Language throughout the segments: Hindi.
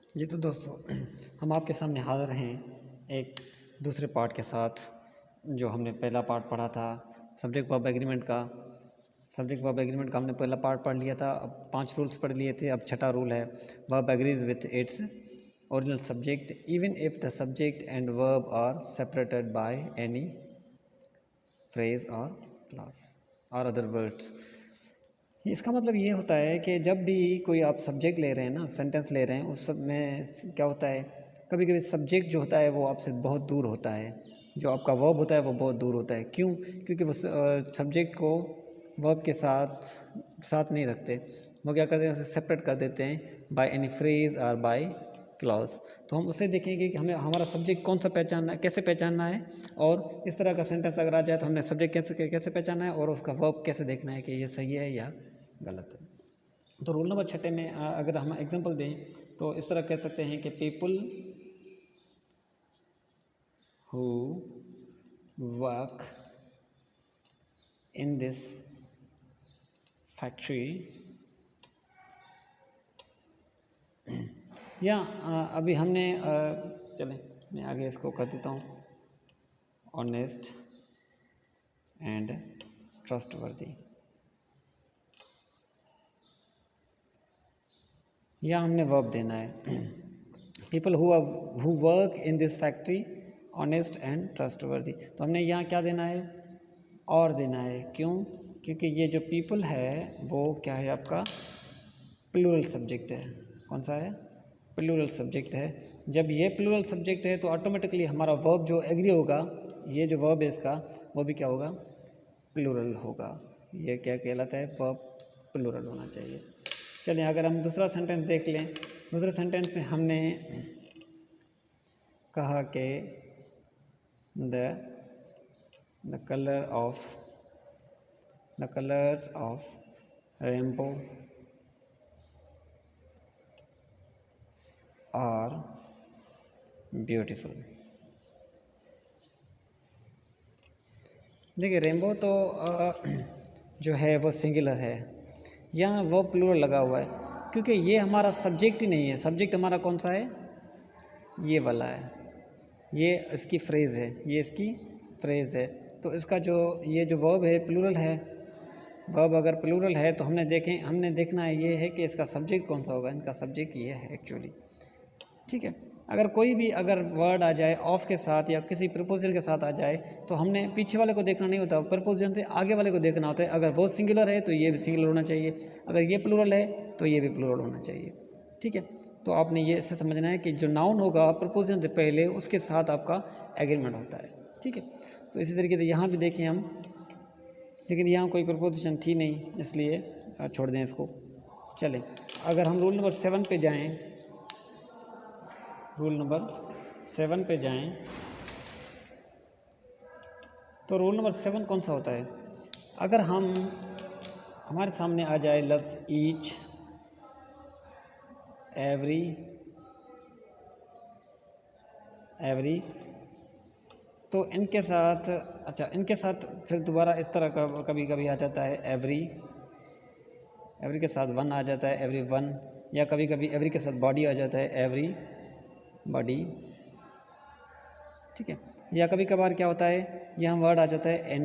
जी तो दोस्तों, हम आपके सामने हाज़िर हैं एक दूसरे पार्ट के साथ। जो हमने पहला पार्ट पढ़ा था सब्जेक्ट वर्ब एग्रीमेंट का। सब्जेक्ट वर्ब एग्रीमेंट का हमने पहला पार्ट पढ़ लिया था। अब 5 रूल्स पढ़ लिए थे। अब छठा रूल है verb agrees with its original subject even if the subject and verb are separated by any phrase or clause or other words. इसका मतलब ये होता है कि जब भी कोई आप सब्जेक्ट ले रहे हैं ना, सेंटेंस ले रहे हैं, उस सब में क्या होता है, कभी कभी सब्जेक्ट जो होता है वो आपसे बहुत दूर होता है, जो आपका वर्ब होता है वो बहुत दूर होता है। क्यों? क्योंकि वो सब्जेक्ट को वर्ब के साथ साथ नहीं रखते। वो क्या करते हैं, उसे सेपरेट कर देते हैं बाय एनी फ्रेज और बाय क्लॉज। तो हम उसे देखेंगे कि हमें हमारा सब्जेक्ट कौन सा पहचानना है, कैसे पहचानना है, और इस तरह का सेंटेंस अगर आ जाए तो हमने सब्जेक्ट कैसे कैसे पहचानना है और उसका वर्ब कैसे देखना है कि ये सही है या गलत है। तो रूल नंबर 6 में अगर हम एग्जांपल दें तो इस तरह कह सकते हैं कि people who work in this factory, या अभी हमने चलें मैं आगे इसको कर देता हूँ, ऑनेस्ट एंड ट्रस्टवर्दी। या हमने वर्ब देना है people who work in this factory honest and trustworthy. तो हमने यहाँ क्या देना है, और देना है। क्यों? क्योंकि ये जो पीपल है वो क्या है, आपका प्लूरल सब्जेक्ट है। कौन सा है? प्लूरल सब्जेक्ट है। जब ये प्लूरल सब्जेक्ट है तो ऑटोमेटिकली हमारा वर्ब जो एग्री होगा, ये जो वर्ब है इसका, वो भी क्या होगा, प्लूरल होगा। ये क्या कहलाता है, वर्ब प्लूरल होना चाहिए। चलिए अगर हम दूसरा सेंटेंस देख लें। दूसरे सेंटेंस में हमने कहा कि the colours of rainbow are beautiful. देखिए रेनबो तो जो है वो सिंगुलर है, यहाँ वो प्लूरल लगा हुआ है क्योंकि ये हमारा सब्जेक्ट ही नहीं है। सब्जेक्ट हमारा कौन सा है, ये वाला है, ये इसकी फ्रेज़ है, ये इसकी फ्रेज़ है। तो इसका जो ये जो वर्ब है प्लूरल है। वर्ब अगर प्लूरल है तो हमने देखना है ये है कि इसका सब्जेक्ट कौन सा होगा। इनका सब्जेक्ट ये है एक्चुअली, ठीक है। अगर कोई भी अगर वर्ड आ जाए ऑफ के साथ या किसी प्रपोजल के साथ आ जाए तो हमने पीछे वाले को देखना नहीं होता, प्रपोजल से आगे वाले को देखना होता है। अगर वो सिंगुलर है तो ये भी सिंगुलर होना चाहिए, अगर ये प्लूरल है तो ये भी प्लूरल होना चाहिए, ठीक है। तो आपने ये इससे समझना है कि जो नाउन होगा प्रपोजल से पहले उसके साथ आपका एग्रीमेंट होता है, ठीक है। तो इसी तरीके से यहाँ भी देखें हम, लेकिन यहाँ कोई प्रपोजिशन थी नहीं इसलिए छोड़ दें इसको। चलें अगर हम रूल नंबर 7 पे जाएं, रूल नंबर 7 पे जाएं तो रूल नंबर 7 कौन सा होता है। अगर हमारे सामने आ जाए लफ्ज़ ईच, एवरी, तो इनके साथ इनके साथ फिर दोबारा इस तरह का कभी कभी आ जाता है एवरी के साथ वन आ जाता है, एवरी वन, या कभी कभी एवरी के साथ बॉडी आ जाता है, एवरी बॉडी, ठीक है। या कभी कभार क्या होता है, यहाँ वर्ड आ जाता है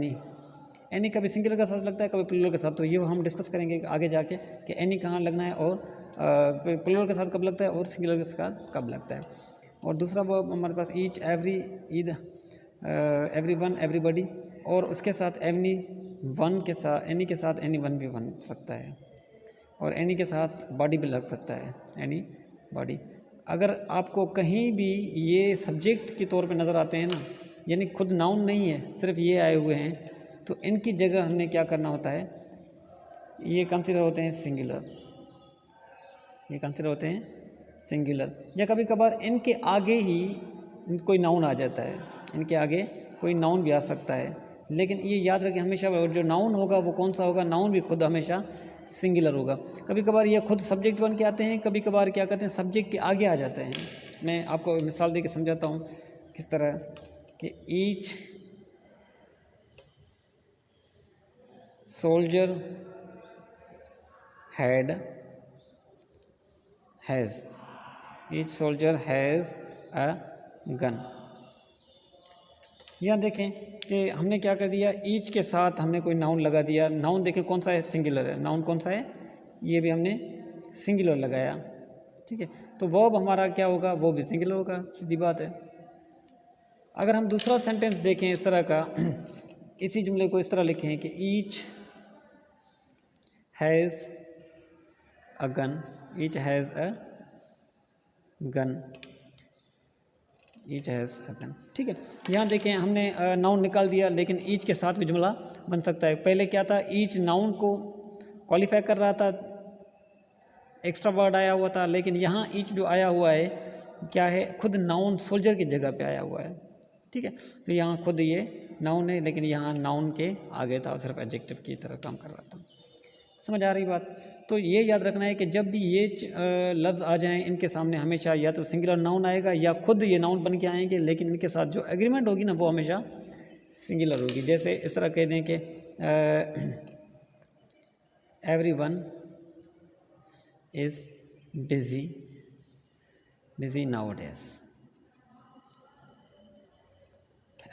एनी कभी सिंगुलर के साथ लगता है, कभी प्लूरल के साथ। तो ये हम डिस्कस करेंगे आगे जाके कि एनी कहाँ लगना है और प्लूरल के साथ कब लगता है और सिंगुलर के साथ कब लगता है। और दूसरा वो हमारे पास ईच, एवरी, ईद, एवरी वन, एवरीबॉडी, और उसके साथ एनी वन के साथ एनी के साथ एनी वन भी बन सकता है, और एनी के साथ बॉडी भी लग सकता है, एनी बॉडी। अगर आपको कहीं भी ये सब्जेक्ट के तौर पे नज़र आते हैं ना, यानी खुद नाउन नहीं है, सिर्फ ये आए हुए हैं, तो इनकी जगह हमने क्या करना होता है, ये कंसिडर होते हैं सिंगुलर, ये कंसिडर होते हैं सिंगुलर। या कभी कभार इनके आगे ही कोई नाउन आ जाता है, इनके आगे कोई नाउन भी आ सकता है, लेकिन ये याद रखें हमेशा जो नाउन होगा वो कौन सा होगा, नाउन भी खुद हमेशा सिंगुलर होगा। कभी कभार ये खुद सब्जेक्ट बन के आते हैं, कभी कभार क्या कहते हैं सब्जेक्ट के आगे आ जाते हैं। मैं आपको मिसाल दे के समझाता हूँ किस तरह कि each soldier has, each soldier has a gun. यहाँ देखें कि हमने क्या कर दिया, ईच के साथ हमने कोई नाउन लगा दिया। नाउन देखें कौन सा है, सिंगुलर है। नाउन कौन सा है, ये भी हमने सिंगुलर लगाया, ठीक है। तो वर्ब हमारा क्या होगा, वो भी सिंगुलर होगा, सीधी बात है। अगर हम दूसरा सेंटेंस देखें इस तरह का, इसी जुमले को इस तरह लिखें कि each has a gun, each has a gun, each has a gun, ठीक है। यहाँ देखें हमने नाउन निकाल दिया, लेकिन ईच के साथ भी जुमला बन सकता है। पहले क्या था, ईच नाउन को क्वालिफाई कर रहा था, एक्स्ट्रा वर्ड आया हुआ था, लेकिन यहाँ ईच जो आया हुआ है क्या है, खुद नाउन सोल्जर की जगह पे आया हुआ है, ठीक है। तो यहाँ खुद ये नाउन है, लेकिन यहाँ नाउन के आगे था, सिर्फ एडजेक्टिव की तरह काम कर रहा था। समझ आ रही बात। तो ये याद रखना है कि जब भी ये लफ्ज़ आ जाएं, इनके सामने हमेशा या तो सिंगुलर नाउन आएगा या खुद ये नाउन बन के आएंगे, लेकिन इनके साथ जो एग्रीमेंट होगी ना वो हमेशा सिंगुलर होगी। जैसे इस तरह कह दें कि everyone is busy nowadays,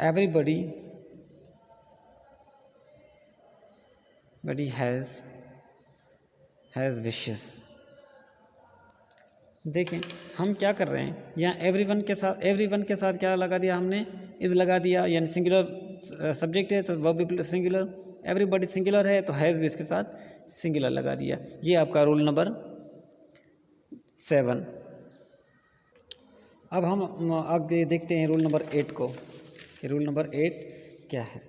everybody has wishes। देखें हम क्या कर रहे हैं, यहाँ एवरीवन के साथ क्या लगा दिया हमने, इज़ लगा दिया, यानी सिंगुलर सब्जेक्ट है तो वर्ब भी सिंगुलर, एवरीबॉडी सिंगुलर है तो हैज़ भी इसके साथ सिंगुलर लगा दिया। ये आपका रूल नंबर 7। अब हम आगे देखते हैं रूल नंबर 8 को, कि रूल नंबर 8 क्या है।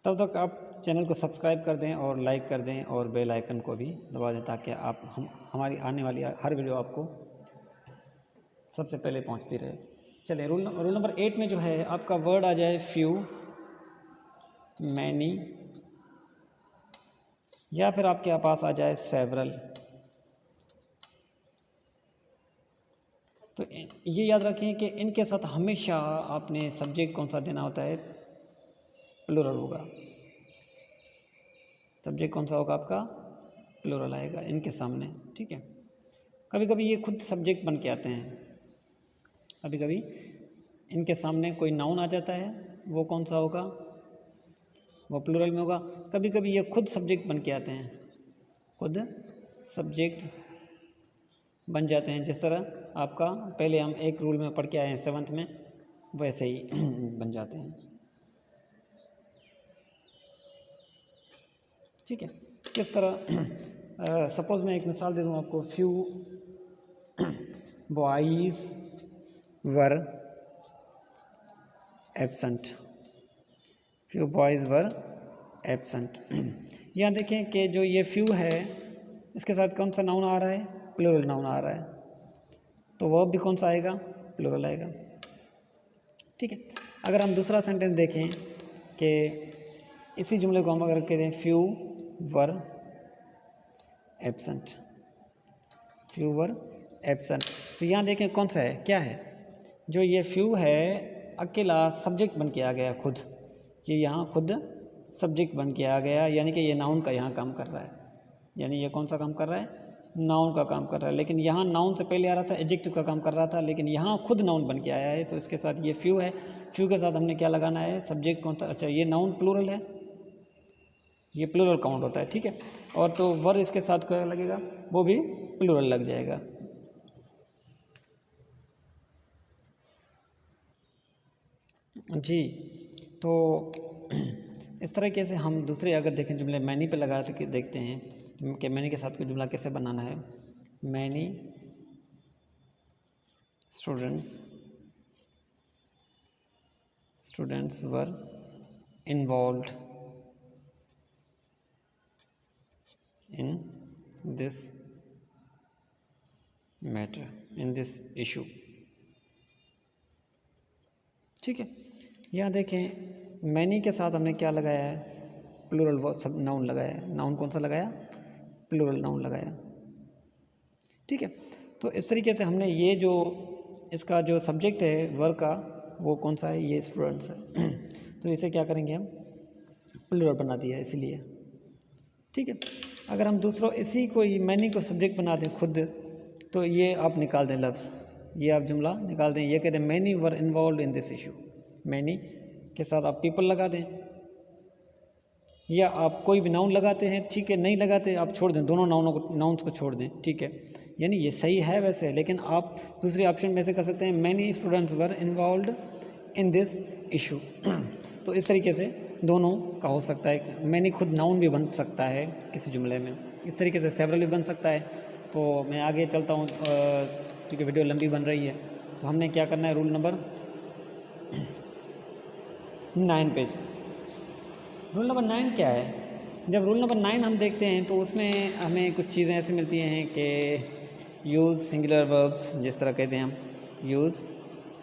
तब तक आप चैनल को सब्सक्राइब कर दें और लाइक कर दें और बेल आइकन को भी दबा दें, ताकि आप हमारी आने वाली हर वीडियो आपको सबसे पहले पहुंचती रहे। चलिए रूल नंबर 8 में जो है आपका वर्ड आ जाए फ्यू, मैनी, या फिर आपके पास आ जाए सेवरल। तो ये याद रखें कि इनके साथ हमेशा आपने सब्जेक्ट कौन सा देना होता है, प्लूरल होगा। सब्जेक्ट कौन सा होगा आपका, प्लूरल आएगा इनके सामने, ठीक है। कभी कभी ये खुद सब्जेक्ट बन के आते हैं, कभी कभी इनके सामने कोई नाउन आ जाता है, वो कौन सा होगा, वो प्लूरल में होगा। कभी कभी ये खुद सब्जेक्ट बन के आते हैं, खुद सब्जेक्ट बन जाते हैं। जिस तरह आपका पहले हम एक रूल में पढ़ के आए हैं 7th में, वैसे ही बन जाते हैं, ठीक है। किस तरह, सपोज़ मैं एक मिसाल दे दूँ आपको, फ्यू बॉयज़ वर एब्सेंट, फ्यू बॉयज़ वर एब्सेंट। यहाँ देखें कि जो ये फ्यू है इसके साथ कौन सा नाउन आ रहा है, प्लूरल नाउन आ रहा है, तो वर्ब भी कौन सा आएगा, प्लूरल आएगा, ठीक है। अगर हम दूसरा सेंटेंस देखें कि इसी जुमले को हम अगर कहते हैं फ्यू वर एब्सेंट, फ्यू वर एब्सेंट, तो यहाँ देखें कौन सा है, क्या है, जो ये फ्यू है अकेला सब्जेक्ट बन के आ गया खुद, ये यहाँ खुद सब्जेक्ट बन के आ गया, यानी कि ये नाउन का यहाँ काम कर रहा है, यानी ये कौन सा काम कर रहा है, नाउन का काम कर रहा है। लेकिन यहाँ नाउन से पहले आ रहा था, एडजेक्टिव का काम कर रहा था, लेकिन यहाँ खुद नाउन बन के आया है, तो इसके साथ ये फ्यू है, फ्यू के साथ हमने क्या लगाना है, सब्जेक्ट कौन सा, अच्छा ये नाउन प्लूरल है, ये प्लूरल काउंट होता है, ठीक है। और तो वर इसके साथ क्या लगेगा, वो भी प्लूरल लग जाएगा। जी, तो इस तरीके से हम दूसरे अगर देखें जुमले मैनी पे लगा के देखते हैं कि मैनी के साथ कोई जुमला कैसे बनाना है। Many students were involved in this matter, in this issue, ठीक है। यहाँ देखें मैनी के साथ हमने क्या लगाया है, प्लूरल वो सब नाउन लगाया है, नाउन कौन सा लगाया, प्लूरल नाउन लगाया, ठीक है। तो इस तरीके से हमने ये जो इसका जो सब्जेक्ट है वर्क का, वो कौन सा है, ये स्टूडेंट्स है। तो इसे क्या करेंगे हम, प्लूरल बना दिया इसलिए, ठीक है। अगर हम दूसरों इसी को मैनी को सब्जेक्ट बना दें खुद, तो ये आप निकाल दें लफ्ज़, ये आप जुमला निकाल दें, ये कहते हैं many were involve in this issue. Many के साथ आप पीपल लगा दें, या आप कोई भी नाउन लगाते हैं, ठीक है, नहीं लगाते आप छोड़ दें, दोनों नाउन्स को छोड़ दें, ठीक है। यानी ये सही है वैसे, लेकिन आप दूसरे ऑप्शन में से कर सकते हैं many students were involved in this issue. तो इस तरीके से दोनों का हो सकता है। मैनी खुद नाउन भी बन सकता है किसी जुमले में, इस तरीके से सेवरल भी बन सकता है। तो मैं आगे चलता हूँ क्योंकि वीडियो लंबी बन रही है। तो हमने क्या करना है, rule number 9 page. Rule number 9 क्या है? जब रूल नंबर 9 हम देखते हैं तो उसमें हमें कुछ चीज़ें ऐसी मिलती हैं कि यूज़ सिंगुलर वर्ब्स, जिस तरह कहते हैं हम, use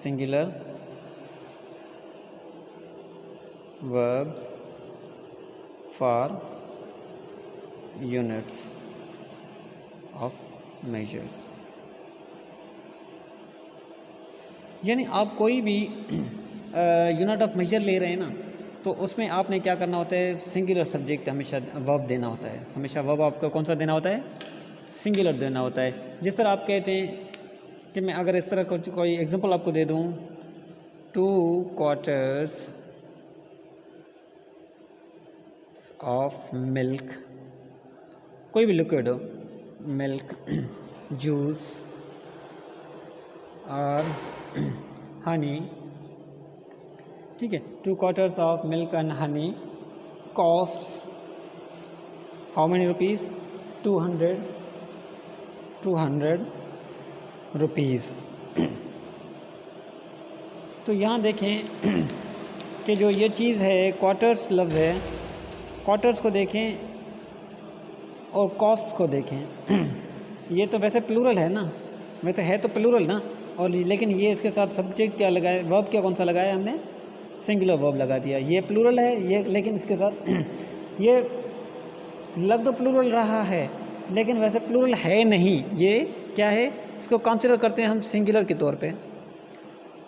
singular verbs for units of measures। यानी आप कोई भी यूनिट ऑफ मेजर ले रहे हैं ना, तो उसमें आपने क्या करना होता है, सिंगुलर सब्जेक्ट हमेशा वर्ब देना होता है। हमेशा वर्ब आपको कौन सा देना होता है, सिंगुलर देना होता है। जिस तरह आप कहते हैं कि मैं अगर इस तरह कोई एग्जांपल आपको दे दूं, 2 quarters ऑफ मिल्क, कोई भी लिक्विड हो, मिल्क, जूस और हनी, ठीक है। 2 quarters of milk and honey costs how many rupees, 200 rupees. तो यहाँ देखें कि जो ये चीज़ है, क्वार्टर्स लफ्ज़ है, क्वार्टर्स को देखें और कॉस्ट को देखें। ये तो वैसे प्लूरल है ना, वैसे है तो प्लूरल ना, और लेकिन ये इसके साथ सब्जेक्ट क्या लगाया, वर्ब क्या कौन सा लगाया हमने, सिंगुलर वर्ब लगा दिया। ये प्लूरल है ये, लेकिन इसके साथ ये लग तो प्लूरल रहा है लेकिन वैसे प्लूरल है नहीं। ये क्या है, इसको कंसिडर करते हैं हम सिंगुलर के तौर पे,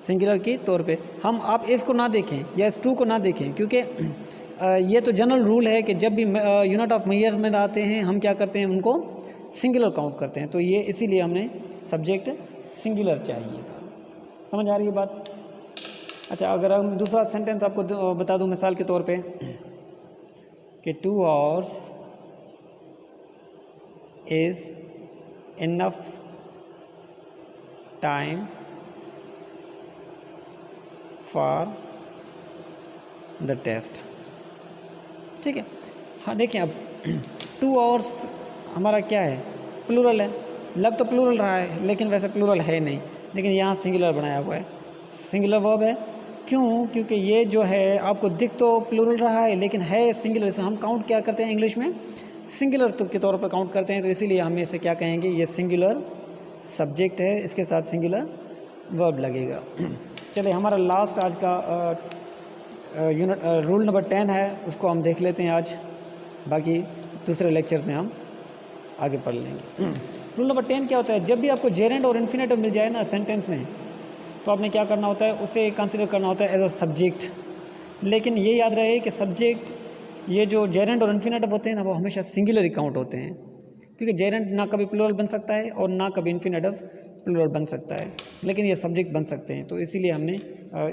सिंगुलर के तौर पे। हम आप इसको ना देखें या इस 2 को ना देखें, क्योंकि ये तो जनरल रूल है कि जब भी यूनिट ऑफ मेजरमेंट आते हैं हम क्या करते हैं, उनको सिंगुलर काउंट करते हैं। तो ये इसीलिए हमने सब्जेक्ट सिंगुलर चाहिए था। समझ आ रही है बात? अच्छा, अगर हम दूसरा सेंटेंस आपको बता दूं मिसाल के तौर पे कि 2 hours is enough time for the test, ठीक है। हाँ देखिए, अब 2 hours हमारा क्या है, प्लूरल है, लग तो प्लूरल रहा है लेकिन वैसे प्लूरल है नहीं, लेकिन यहाँ सिंगुलर बनाया हुआ है, सिंगुलर वर्ब है। क्यों? क्योंकि ये जो है आपको दिख तो प्लूरल रहा है लेकिन है सिंगुलर। से हम काउंट क्या करते हैं इंग्लिश में, सिंगुलर के तौर पर काउंट करते हैं। तो इसीलिए हम इसे क्या कहेंगे, ये सिंगुलर सब्जेक्ट है, इसके साथ सिंगुलर वर्ब लगेगा। चलिए, हमारा लास्ट आज का यूनिट रूल नंबर 10 है, उसको हम देख लेते हैं आज, बाकी दूसरे लेक्चर्स में हम आगे पढ़ लेंगे। रूल नंबर 10 क्या होता है, जब भी आपको जेरेंड और इन्फिनेटिव मिल जाए ना सेंटेंस में, तो आपने क्या करना होता है, उसे कंसिडर करना होता है एज अ सब्जेक्ट। लेकिन ये याद रहे कि सब्जेक्ट, ये जो जेरेंड और इन्फिनेटिव होते हैं ना, वो हमेशा सिंगुलर ही काउंट होते हैं, क्योंकि जेरेंड ना कभी प्लूरल बन सकता है और ना कभी इन्फिनेटिव प्लूरल बन सकता है, लेकिन ये सब्जेक्ट बन सकते हैं। तो इसीलिए हमने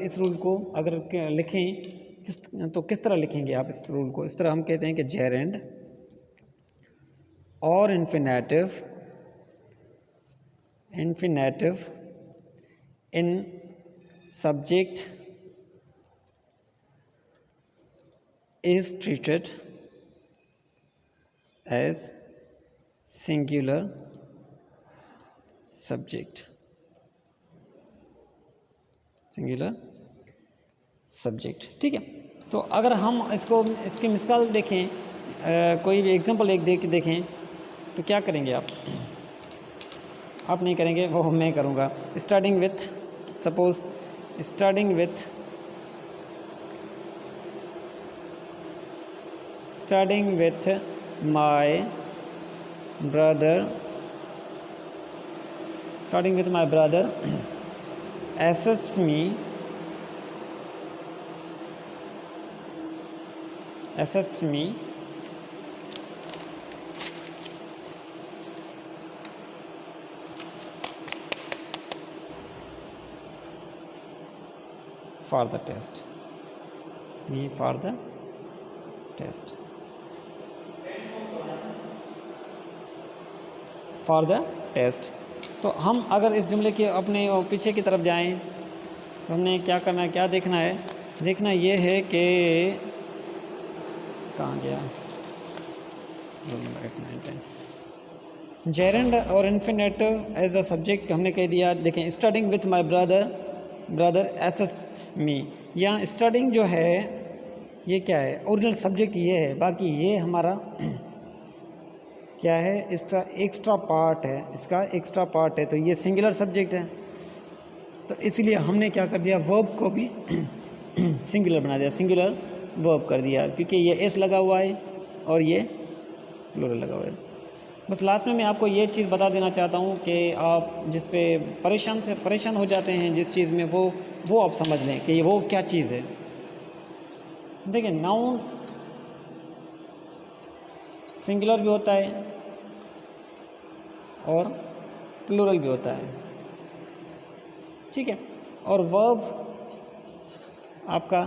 इस रूल को अगर लिखें तो किस तरह लिखेंगे आप इस रूल को? इस तरह हम कहते हैं कि जेरेंड और infinitive in subject is treated as singular subject, ठीक है। तो अगर हम इसकी मिसाल देखें, कोई भी एग्जांपल एक देखें तो क्या करेंगे आप नहीं करेंगे, वो मैं करूँगा। Starting with my brother assists me for the test, V for the test, for the test. तो हम अगर इस जुमले के अपने पीछे की तरफ जाएं तो हमने क्या करना है, क्या देखना है, देखना ये है कि कहाँ गया, जेरेंड और इन्फिनेटिव एज अ सब्जेक्ट हमने कह दिया। देखें, starting with my brother assist मी, यहाँ स्टार्टिंग जो है ये क्या है, ओरिजिनल सब्जेक्ट ये है, बाकी ये हमारा क्या है, इसका एक्स्ट्रा पार्ट है, इसका एक्स्ट्रा पार्ट है, तो ये सिंगुलर सब्जेक्ट है। तो इसलिए हमने क्या कर दिया, वर्ब को भी सिंगुलर बना दिया, सिंगुलर वर्ब कर दिया, क्योंकि ये एस लगा हुआ है और ये प्लूरल लगा हुआ है। बस लास्ट में मैं आपको ये चीज़ बता देना चाहता हूँ कि आप जिस पे परेशान हो जाते हैं जिस चीज़ में, वो आप समझ लें कि वो क्या चीज़ है। देखिए, नाउन सिंगुलर भी होता है और प्लूरल भी होता है, ठीक है, और वर्ब आपका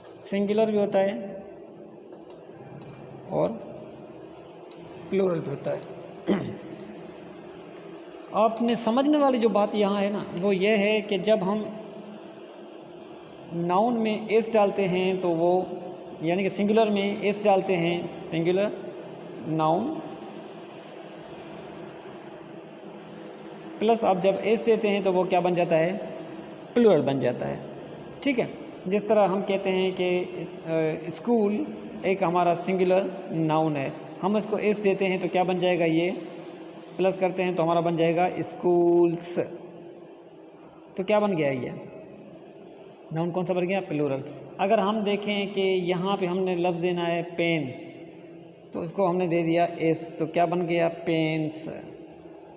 सिंगुलर भी होता है और प्लूरल भी होता है। आपने समझने वाली जो बात यहाँ है ना, वो ये है कि जब हम नाउन में एस डालते हैं तो वो, यानी कि सिंगुलर में एस डालते हैं, सिंगुलर नाउन, प्लस आप जब एस देते हैं तो वो क्या बन जाता है, प्लूरल बन जाता है, ठीक है। जिस तरह हम कहते हैं कि स्कूल एक हमारा सिंगुलर नाउन है, हम इसको एस देते हैं तो क्या बन जाएगा, ये प्लस करते हैं तो हमारा बन जाएगा स्कूल्स। तो क्या बन गया, ये नाउन कौन सा बन गया, प्लूरल। अगर हम देखें कि यहाँ पे हमने लफ्ज़ देना है पेन, तो उसको हमने दे दिया एस, तो क्या बन गया, पेन्स,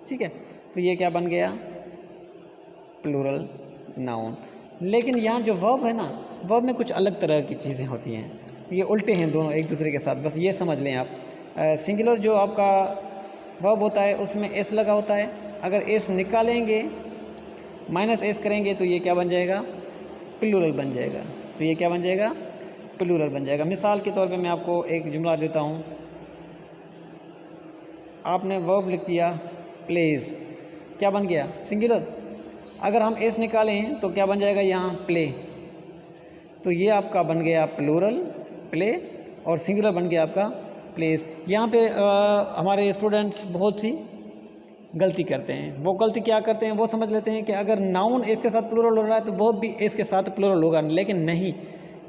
ठीक है। तो ये क्या बन गया, प्लूरल नाउन। लेकिन यहाँ जो वर्ब है ना, वर्ब में कुछ अलग तरह की चीज़ें होती हैं, ये उल्टे हैं दोनों एक दूसरे के साथ, बस ये समझ लें आप। सिंगुलर जो आपका वर्ब होता है उसमें एस लगा होता है, अगर एस निकालेंगे, माइनस एस करेंगे तो ये क्या बन जाएगा, प्लूरल बन जाएगा। तो ये क्या बन जाएगा, प्लूरल बन जाएगा। मिसाल के तौर पे मैं आपको एक जुमला देता हूँ, आपने वर्ब लिख दिया प्लेज, क्या बन गया, सिंगुलर। अगर हम एस निकालें तो क्या बन जाएगा यहाँ, प्ले, तो ये आपका बन गया प्लूरल प्ले, और सिंगुलर बन गया आपका प्लेस। यहाँ पे हमारे स्टूडेंट्स बहुत सी गलती करते हैं। वो गलती क्या करते हैं, वो समझ लेते हैं कि अगर नाउन एस के साथ प्लूरल हो रहा है तो वर्ब भी एस के साथ प्लूरल होगा, लेकिन नहीं,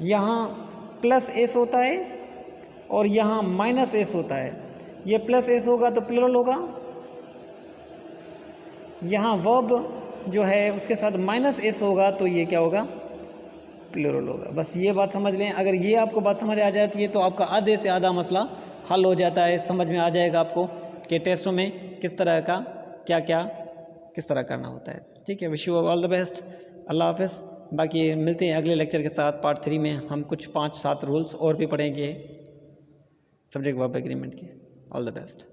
यहाँ प्लस एस होता है और यहाँ माइनस एस होता है। ये प्लस एस होगा तो प्लूरल होगा, यहाँ वर्ब जो है उसके साथ माइनस एस होगा तो ये क्या होगा, प्लूरल होगा। बस ये बात समझ लें। अगर ये आपको बात समझ आ जाती है तो आपका आधे से आधा मसला हल हो जाता है, समझ में आ जाएगा आपको कि टेस्टों में किस तरह का क्या क्या किस तरह करना होता है, ठीक है। Wish you all the best, अल्लाह हाफ़िज़। बाकी मिलते हैं अगले लेक्चर के साथ, पार्ट 3 में हम कुछ 5-7 रूल्स और भी पढ़ेंगे सब्जेक्ट वर्ब एग्रीमेंट के। All the best.